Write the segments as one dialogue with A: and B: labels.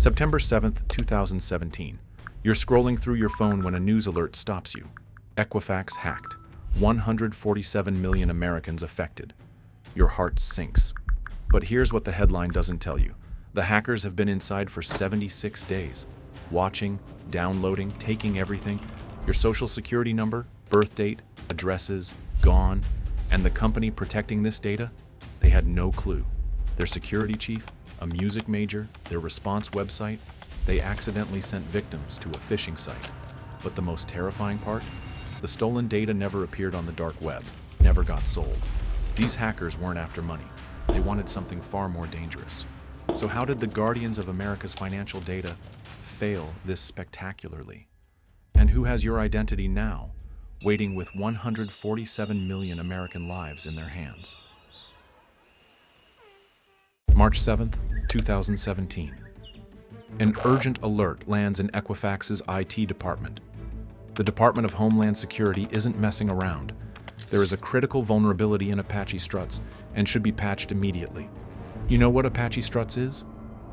A: September 7th, 2017. You're scrolling through your phone when a news alert stops you. Equifax hacked. 147 million Americans affected. Your heart sinks. But here's what the headline doesn't tell you. The hackers have been inside for 76 days. Watching, downloading, taking everything. Your social security number, birth date, addresses, gone. And the company protecting this data? They had no clue. Their security chief, a music major, their response website, they accidentally sent victims to a phishing site. But the most terrifying part? The stolen data never appeared on the dark web, never got sold. These hackers weren't after money. They wanted something far more dangerous. So how did the guardians of America's financial data fail this spectacularly? And who has your identity now, waiting with 147 million American lives in their hands? March 7th, 2017. An urgent alert lands in Equifax's IT department. The Department of Homeland Security isn't messing around. There is a critical vulnerability in Apache Struts and should be patched immediately. You know what Apache Struts is?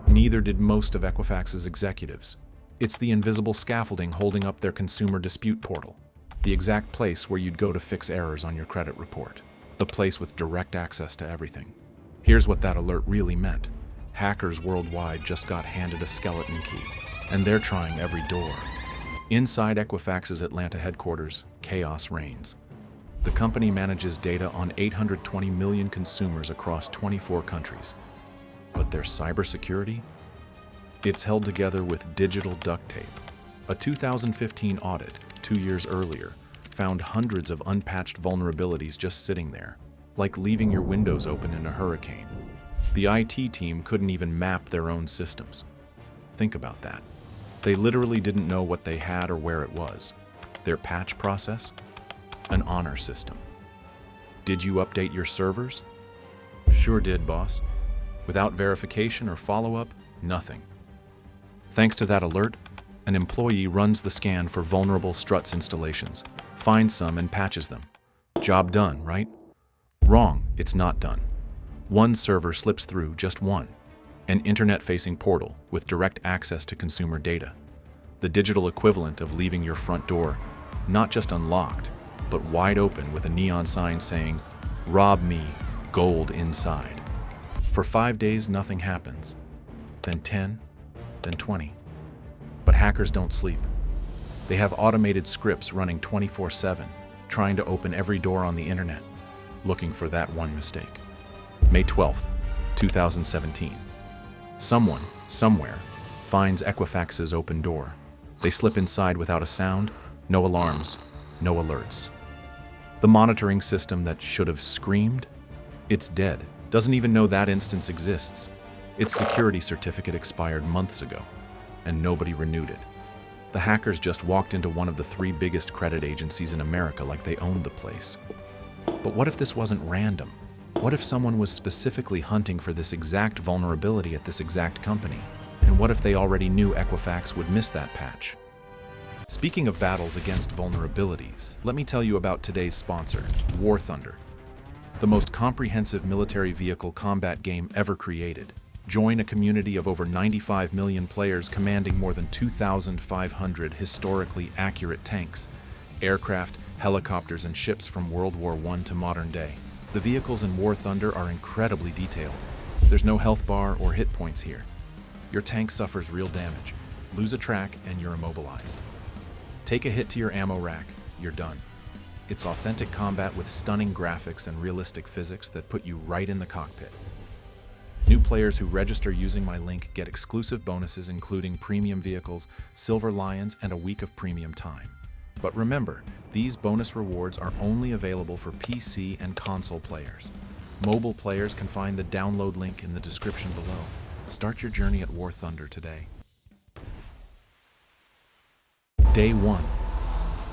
A: Neither did most of Equifax's executives. It's the invisible scaffolding holding up their consumer dispute portal, the exact place where you'd go to fix errors on your credit report, the place with direct access to everything. Here's what that alert really meant. Hackers worldwide just got handed a skeleton key, and they're trying every door. Inside Equifax's Atlanta headquarters, chaos reigns. The company manages data on 820 million consumers across 24 countries. But their cybersecurity? It's held together with digital duct tape. A 2015 audit, 2 years earlier, found hundreds of unpatched vulnerabilities just sitting there, like leaving your windows open in a hurricane. The IT team couldn't even map their own systems. Think about that. They literally didn't know what they had or where it was. Their patch process? An honor system. Did you update your servers? Sure did, boss. Without verification or follow-up, nothing. Thanks to that alert, an employee runs the scan for vulnerable Struts installations, finds some and patches them. Job done, right? Wrong, it's not done. One server slips through, just one. An internet-facing portal with direct access to consumer data. The digital equivalent of leaving your front door, not just unlocked, but wide open with a neon sign saying, "Rob me, gold inside." For 5 days, nothing happens. Then 10, then 20. But hackers don't sleep. They have automated scripts running 24/7, trying to open every door on the internet, looking for that one mistake. May 12th, 2017. Someone, somewhere, finds Equifax's open door. They slip inside without a sound, no alarms, no alerts. The monitoring system that should have screamed? It's dead, doesn't even know that instance exists. Its security certificate expired months ago, and nobody renewed it. The hackers just walked into one of the 3 biggest credit agencies in America like they owned the place. But what if this wasn't random? What if someone was specifically hunting for this exact vulnerability at this exact company? And what if they already knew Equifax would miss that patch? Speaking of battles against vulnerabilities, let me tell you about today's sponsor, War Thunder, the most comprehensive military vehicle combat game ever created. Join a community of over 95 million players commanding more than 2,500 historically accurate tanks, aircraft, helicopters, and ships from World War I to modern day. The vehicles in War Thunder are incredibly detailed. There's no health bar or hit points here. Your tank suffers real damage. Lose a track and you're immobilized. Take a hit to your ammo rack, you're done. It's authentic combat with stunning graphics and realistic physics that put you right in the cockpit. New players who register using my link get exclusive bonuses including premium vehicles, silver lions, and a week of premium time. But remember, these bonus rewards are only available for PC and console players. Mobile players can find the download link in the description below. Start your journey at War Thunder today. Day 1.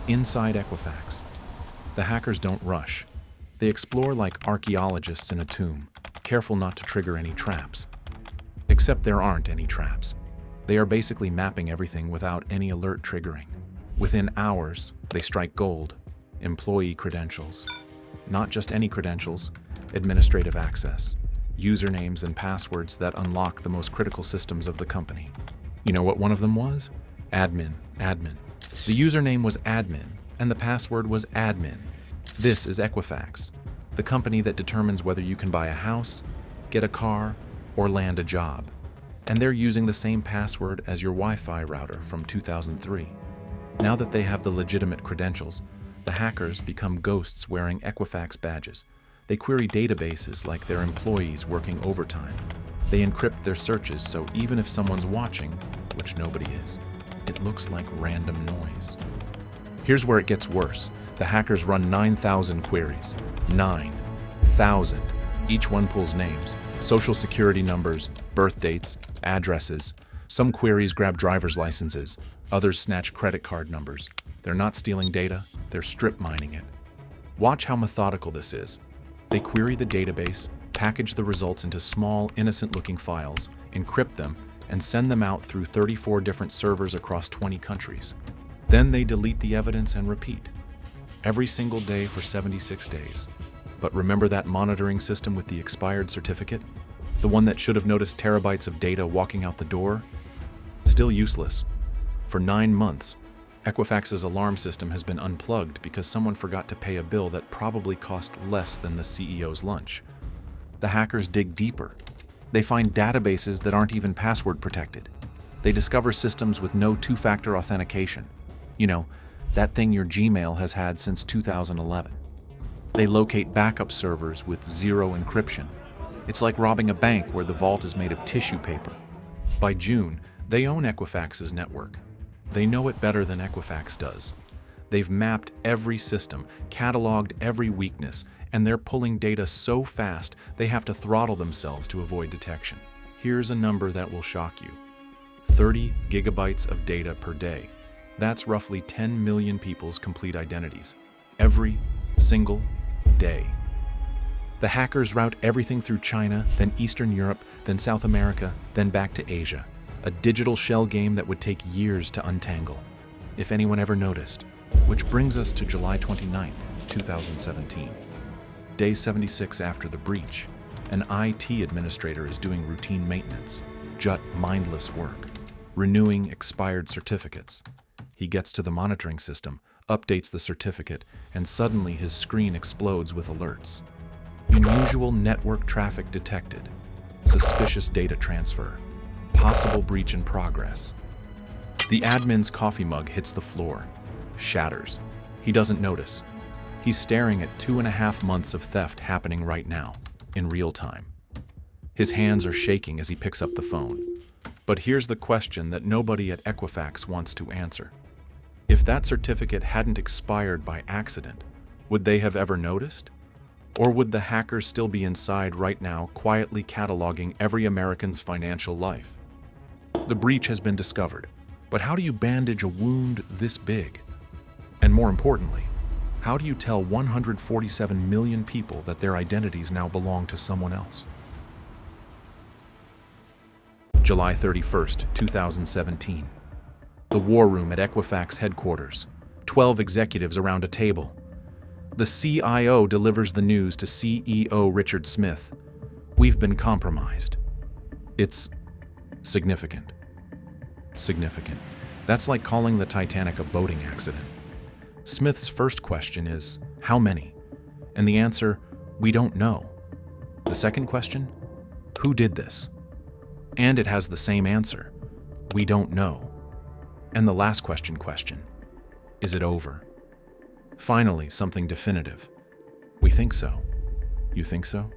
A: Inside Equifax. The hackers don't rush. They explore like archaeologists in a tomb, careful not to trigger any traps. Except there aren't any traps. They are basically mapping everything without any alert triggering. Within hours, they strike gold, employee credentials. Not just any credentials, administrative access, usernames and passwords that unlock the most critical systems of the company. You know what one of them was? Admin. The username was admin, and the password was admin. This is Equifax, the company that determines whether you can buy a house, get a car, or land a job. And they're using the same password as your Wi-Fi router from 2003. Now that they have the legitimate credentials, the hackers become ghosts wearing Equifax badges. They query databases like they're employees working overtime. They encrypt their searches so even if someone's watching, which nobody is, it looks like random noise. Here's where it gets worse. The hackers run 9,000 queries. 9,000. Each one pulls names, social security numbers, birth dates, addresses. Some queries grab driver's licenses. Others snatch credit card numbers. They're not stealing data, they're strip mining it. Watch how methodical this is. They query the database, package the results into small, innocent-looking files, encrypt them, and send them out through 34 different servers across 20 countries. Then they delete the evidence and repeat. Every single day for 76 days. But remember that monitoring system with the expired certificate? The one that should have noticed terabytes of data walking out the door? Still useless. For 9 months, Equifax's alarm system has been unplugged because someone forgot to pay a bill that probably cost less than the CEO's lunch. The hackers dig deeper. They find databases that aren't even password protected. They discover systems with no two-factor authentication. You know, that thing your Gmail has had since 2011. They locate backup servers with zero encryption. It's like robbing a bank where the vault is made of tissue paper. By June, they own Equifax's network. They know it better than Equifax does. They've mapped every system, cataloged every weakness, and they're pulling data so fast they have to throttle themselves to avoid detection. Here's a number that will shock you. 30 gigabytes of data per day. That's roughly 10 million people's complete identities. Every single day. The hackers route everything through China, then Eastern Europe, then South America, then back to Asia. A digital shell game that would take years to untangle, if anyone ever noticed. Which brings us to July 29th, 2017. Day 76 after the breach. An IT administrator is doing routine maintenance, mindless work, renewing expired certificates. He gets to the monitoring system, updates the certificate, and suddenly his screen explodes with alerts. Unusual network traffic detected. Suspicious data transfer. Possible breach in progress. The admin's coffee mug hits the floor, shatters. He doesn't notice. He's staring at 2.5 months of theft happening right now, in real time. His hands are shaking as he picks up the phone. But here's the question that nobody at Equifax wants to answer. If that certificate hadn't expired by accident, would they have ever noticed? Or would the hackers still be inside right now, quietly cataloging every American's financial life? The breach has been discovered, but how do you bandage a wound this big? And more importantly, how do you tell 147 million people that their identities now belong to someone else? July 31st, 2017. The war room at Equifax headquarters. 12 executives around a table. The CIO delivers the news to CEO Richard Smith. We've been compromised. It's significant. Significant. That's like calling the Titanic a boating accident. Smith's first question is, how many? And the answer, we don't know. The second question, who did this? And it has the same answer, we don't know. And the last question, is it over? Finally, something definitive. We think so. You think so?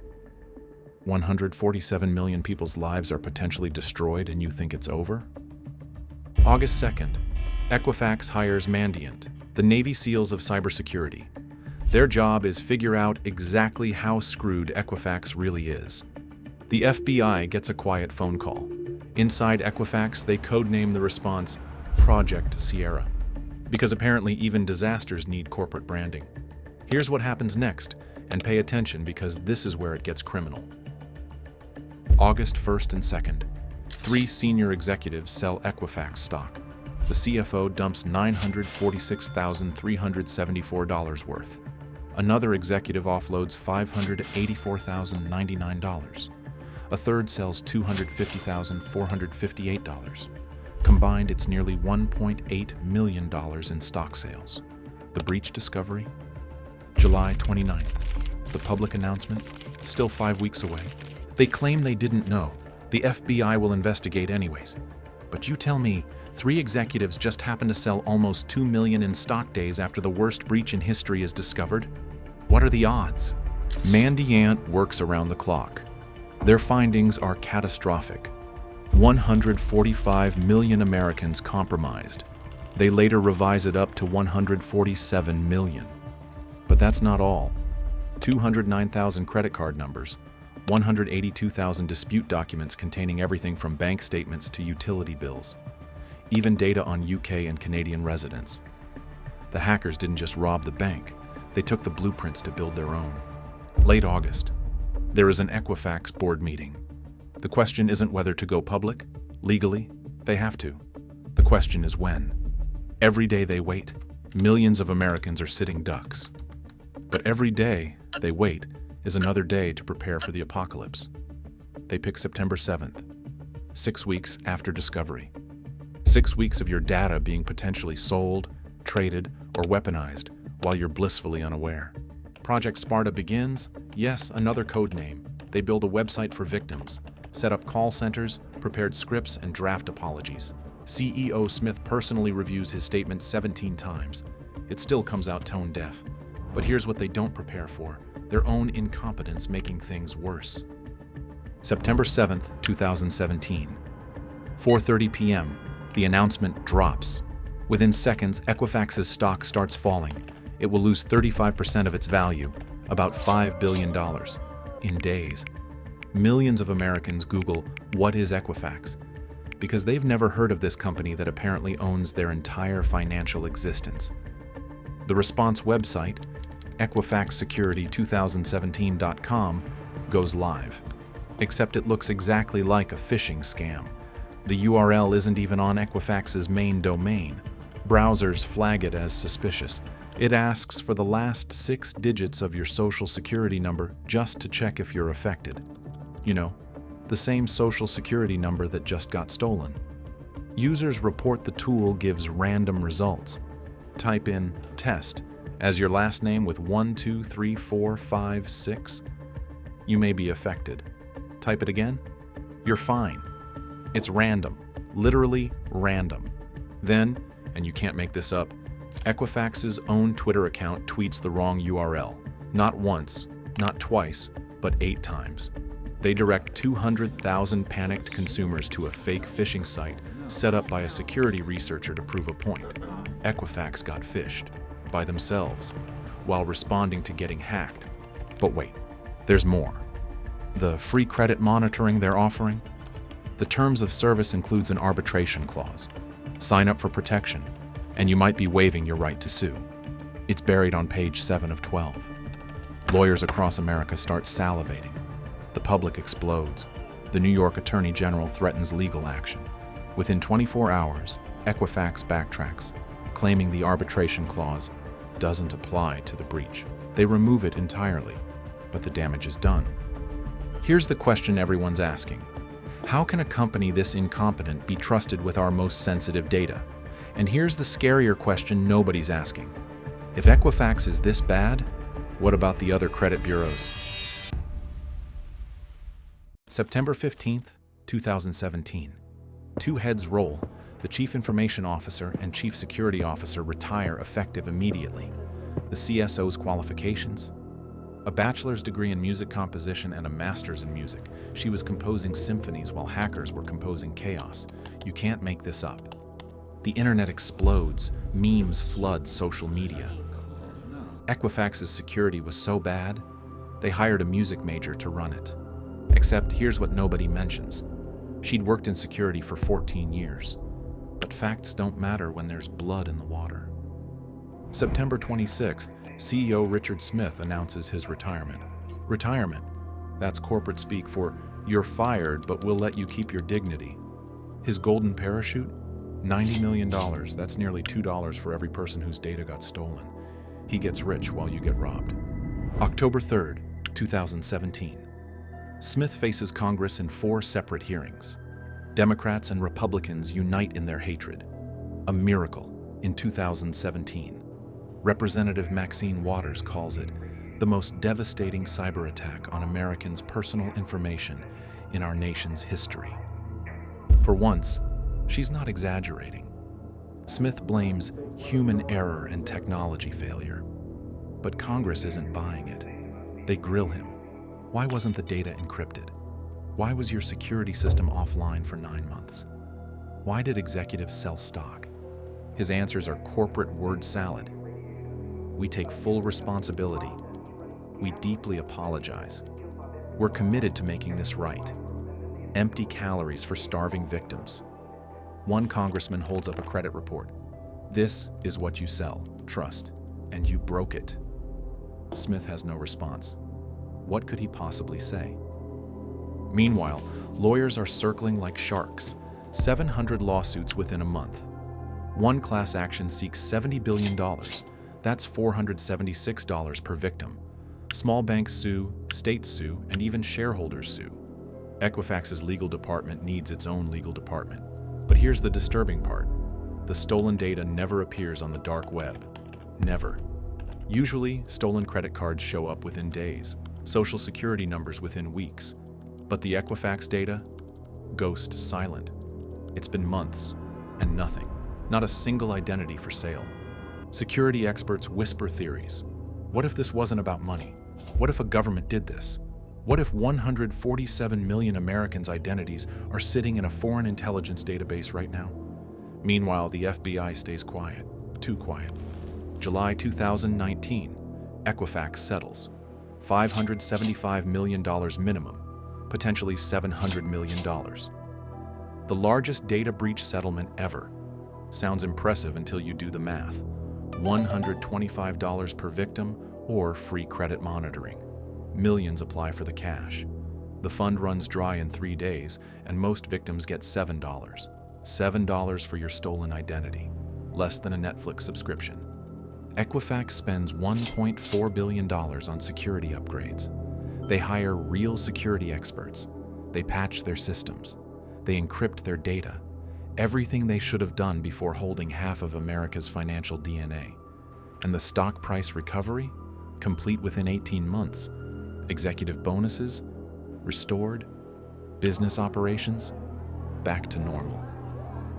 A: 147 million people's lives are potentially destroyed and you think it's over? August 2nd, Equifax hires Mandiant, the Navy SEALs of cybersecurity. Their job is figure out exactly how screwed Equifax really is. The FBI gets a quiet phone call. Inside Equifax, they codename the response Project Sierra, because apparently even disasters need corporate branding. Here's what happens next, and pay attention because this is where it gets criminal. August 1st and 2nd, 3 senior executives sell Equifax stock. The CFO dumps $946,374 worth. Another executive offloads $584,099. A third sells $250,458. Combined, it's nearly $1.8 million in stock sales. The breach discovery? July 29th. The public announcement? Still 5 weeks away. They claim they didn't know. The FBI will investigate anyways. But you tell me, 3 executives just happened to sell almost 2 million in stock days after the worst breach in history is discovered? What are the odds? Mandy Ant works around the clock. Their findings are catastrophic. 145 million Americans compromised. They later revise it up to 147 million. But that's not all. 209,000 credit card numbers, 182,000 dispute documents containing everything from bank statements to utility bills, even data on UK and Canadian residents. The hackers didn't just rob the bank, they took the blueprints to build their own. Late August, there is an Equifax board meeting. The question isn't whether to go public. Legally, they have to. The question is when. Every day they wait, millions of Americans are sitting ducks. But every day they wait is another day to prepare for the apocalypse. They pick September 7th, 6 weeks after discovery. 6 weeks of your data being potentially sold, traded, or weaponized while you're blissfully unaware. Project Sparta begins, yes, another code name. They build a website for victims, set up call centers, prepared scripts, and draft apologies. CEO Smith personally reviews his statement 17 times. It still comes out tone deaf. But here's what they don't prepare for: their own incompetence making things worse. September 7th, 2017. 4:30 p.m. The announcement drops. Within seconds, Equifax's stock starts falling. It will lose 35% of its value, about $5 billion, in days. Millions of Americans Google, "What is Equifax?" because they've never heard of this company that apparently owns their entire financial existence. The response website, equifaxsecurity2017.com, goes live. Except it looks exactly like a phishing scam. The URL isn't even on Equifax's main domain. Browsers flag it as suspicious. It asks for the last 6 digits of your social security number just to check if you're affected. You know, the same social security number that just got stolen. Users report the tool gives random results. Type in test as your last name with 1, 2, 3, 4, 5, 6. You may be affected. Type it again. You're fine. It's random, literally random. Then, and you can't make this up, Equifax's own Twitter account tweets the wrong URL. Not once, not twice, but 8 times. They direct 200,000 panicked consumers to a fake phishing site set up by a security researcher to prove a point. Equifax got phished by themselves while responding to getting hacked. But wait, there's more. The free credit monitoring they're offering? The terms of service includes an arbitration clause. Sign up for protection, and you might be waiving your right to sue. It's buried on page 7 of 12. Lawyers across America start salivating. The public explodes. The New York Attorney General threatens legal action. Within 24 hours, Equifax backtracks, claiming the arbitration clause doesn't apply to the breach. They remove it entirely, but the damage is done. Here's the question everyone's asking. How can a company this incompetent be trusted with our most sensitive data? And here's the scarier question nobody's asking. If Equifax is this bad, what about the other credit bureaus? September 15th, 2017. 2 heads roll. The Chief Information Officer and Chief Security Officer retire effective immediately. The CSO's qualifications? A bachelor's degree in music composition and a master's in music. She was composing symphonies while hackers were composing chaos. You can't make this up. The internet explodes. Memes flood social media. Equifax's security was so bad, they hired a music major to run it. Except here's what nobody mentions. She'd worked in security for 14 years. But facts don't matter when there's blood in the water. September 26th, CEO Richard Smith announces his retirement. Retirement. That's corporate speak for, you're fired, but we'll let you keep your dignity. His golden parachute? $90 million. That's nearly $2 for every person whose data got stolen. He gets rich while you get robbed. October 3rd, 2017. Smith faces Congress in 4 separate hearings. Democrats and Republicans unite in their hatred. A miracle in 2017. Representative Maxine Waters calls it the most devastating cyber attack on Americans' personal information in our nation's history. For once, she's not exaggerating. Smith blames human error and technology failure. But Congress isn't buying it. They grill him. Why wasn't the data encrypted? Why was your security system offline for 9 months? Why did executives sell stock? His answers are corporate word salad. We take full responsibility. We deeply apologize. We're committed to making this right. Empty calories for starving victims. One congressman holds up a credit report. This is what you sell, trust, and you broke it. Smith has no response. What could he possibly say? Meanwhile, lawyers are circling like sharks. 700 lawsuits within a month. One class action seeks $70 billion. That's $476 per victim. Small banks sue, states sue, and even shareholders sue. Equifax's legal department needs its own legal department. But here's the disturbing part. The stolen data never appears on the dark web. Never. Usually, stolen credit cards show up within days, social security numbers within weeks. But the Equifax data? Ghost silent. It's been months, and nothing. Not a single identity for sale. Security experts whisper theories. What if this wasn't about money? What if a government did this? What if 147 million Americans' identities are sitting in a foreign intelligence database right now? Meanwhile, the FBI stays quiet. Too quiet. July 2019, Equifax settles. $575 million minimum, potentially $700 million. The largest data breach settlement ever. Sounds impressive until you do the math. $125 per victim or free credit monitoring. Millions apply for the cash. The fund runs dry in 3 days, and most victims get $7. $7 for your stolen identity. Less than a Netflix subscription. Equifax spends $1.4 billion on security upgrades. They hire real security experts. They patch their systems. They encrypt their data. Everything they should have done before holding half of America's financial DNA. And the stock price recovery? Complete within 18 months. Executive bonuses? Restored. Business operations? Back to normal.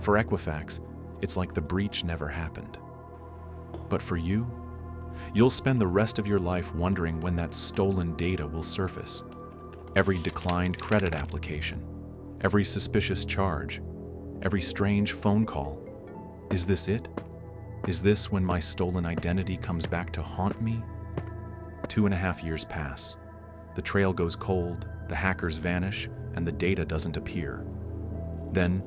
A: For Equifax, it's like the breach never happened. But for you, you'll spend the rest of your life wondering when that stolen data will surface. Every declined credit application, every suspicious charge, every strange phone call. Is this it? Is this when my stolen identity comes back to haunt me? 2.5 years pass. The trail goes cold, the hackers vanish, and the data doesn't appear. Then,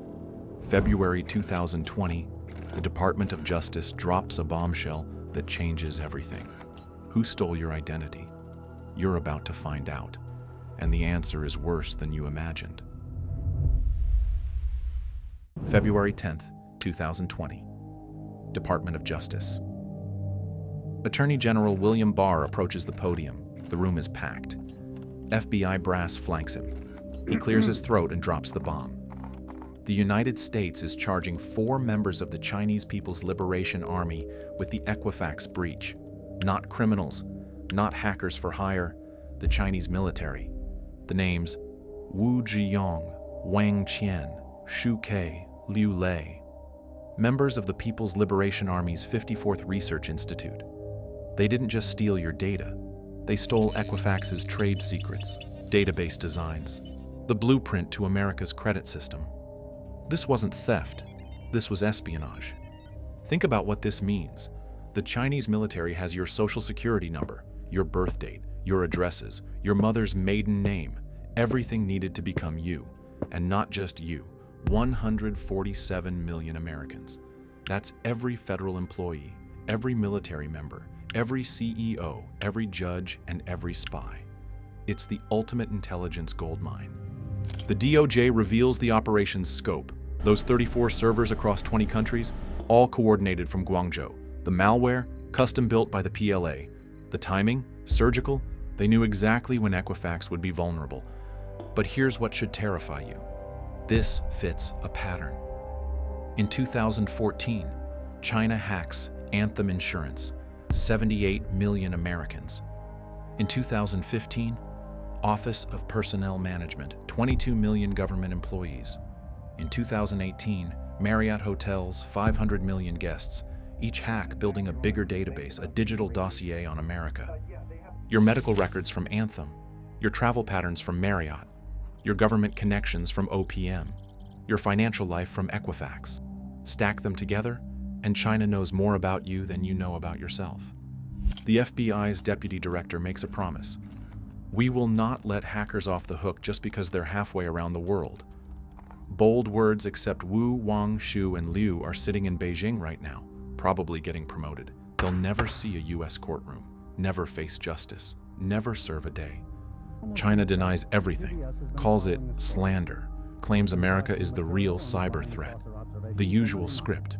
A: February 2020, the Department of Justice drops a bombshell that changes everything. Who stole your identity? You're about to find out, and the answer is worse than you imagined. February 10th, 2020. Department of Justice. Attorney General William Barr approaches the podium. The room is packed. FBI brass flanks him. He clears his throat and drops the bomb. The United States is charging 4 members of the Chinese People's Liberation Army with the Equifax breach. Not criminals, not hackers for hire, the Chinese military. The names Wu Zhiyong, Wang Qian, Shu Ke, Liu Lei. Members of the People's Liberation Army's 54th Research Institute. They didn't just steal your data. They stole Equifax's trade secrets, database designs, the blueprint to America's credit system. This wasn't theft. This was espionage. Think about what this means. The Chinese military has your social security number, your birth date, your addresses, your mother's maiden name, everything needed to become you, and not just you. 147 million Americans. That's every federal employee, every military member, every CEO, every judge, and every spy. It's the ultimate intelligence goldmine. The DOJ reveals the operation's scope. Those 34 servers across 20 countries, all coordinated from Guangzhou. The malware, custom built by the PLA. The timing, surgical. They knew exactly when Equifax would be vulnerable. But here's what should terrify you. This fits a pattern. In 2014, China hacks Anthem Insurance, 78 million Americans. In 2015, Office of Personnel Management, 22 million government employees. In 2018, Marriott Hotels, 500 million guests, each hack building a bigger database, a digital dossier on America. Your medical records from Anthem, your travel patterns from Marriott, your government connections from OPM, your financial life from Equifax. Stack them together, and China knows more about you than you know about yourself. The FBI's deputy director makes a promise. We will not let hackers off the hook just because they're halfway around the world. Bold words except Wu, Wang, Xu, and Liu are sitting in Beijing right now, probably getting promoted. They'll never see a US courtroom, never face justice, never serve a day. China denies everything, calls it slander, claims America is the real cyber threat. The usual script.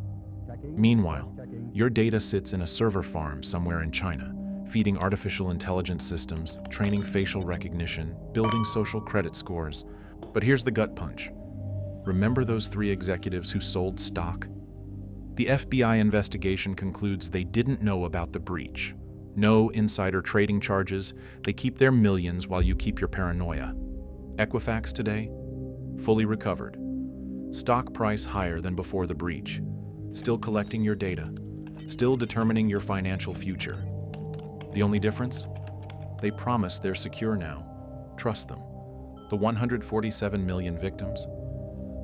A: Meanwhile, your data sits in a server farm somewhere in China, feeding artificial intelligence systems, training facial recognition, building social credit scores. But here's the gut punch. Remember those 3 executives who sold stock? The FBI investigation concludes they didn't know about the breach. No insider trading charges. They keep their millions while you keep your paranoia. Equifax today? Fully recovered. Stock price higher than before the breach. Still collecting your data. Still determining your financial future. The only difference? They promise they're secure now. Trust them. The 147 million victims?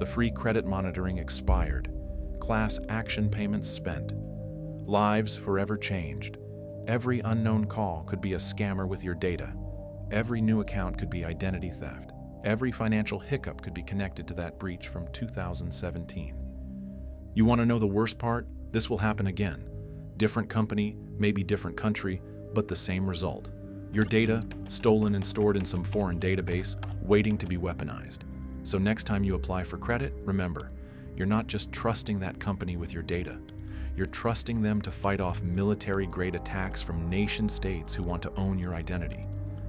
A: The free credit monitoring expired. Class action payments spent. Lives forever changed. Every unknown call could be a scammer with your data. Every new account could be identity theft. Every financial hiccup could be connected to that breach from 2017. You want to know the worst part? This will happen again. Different company, maybe different country, but the same result. Your data, stolen and stored in some foreign database, waiting to be weaponized. So next time you apply for credit, remember, you're not just trusting that company with your data. You're trusting them to fight off military-grade attacks from nation-states who want to own your identity.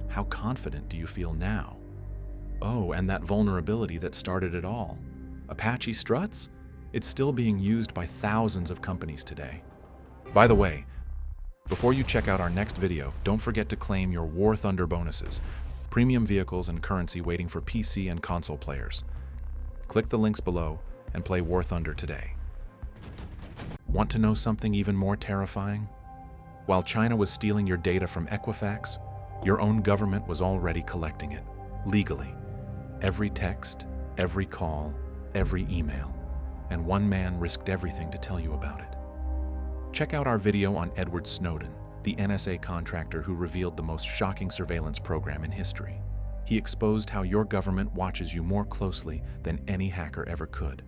A: How confident do you feel now? Oh, and that vulnerability that started it all. Apache Struts? It's still being used by thousands of companies today. By the way, before you check out our next video, don't forget to claim your War Thunder bonuses, premium vehicles and currency waiting for PC and console players. Click the links below and play War Thunder today. Want to know something even more terrifying? While China was stealing your data from Equifax, your own government was already collecting it, legally. Every text, every call, every email, and one man risked everything to tell you about it. Check out our video on Edward Snowden, the NSA contractor who revealed the most shocking surveillance program in history. He exposed how your government watches you more closely than any hacker ever could.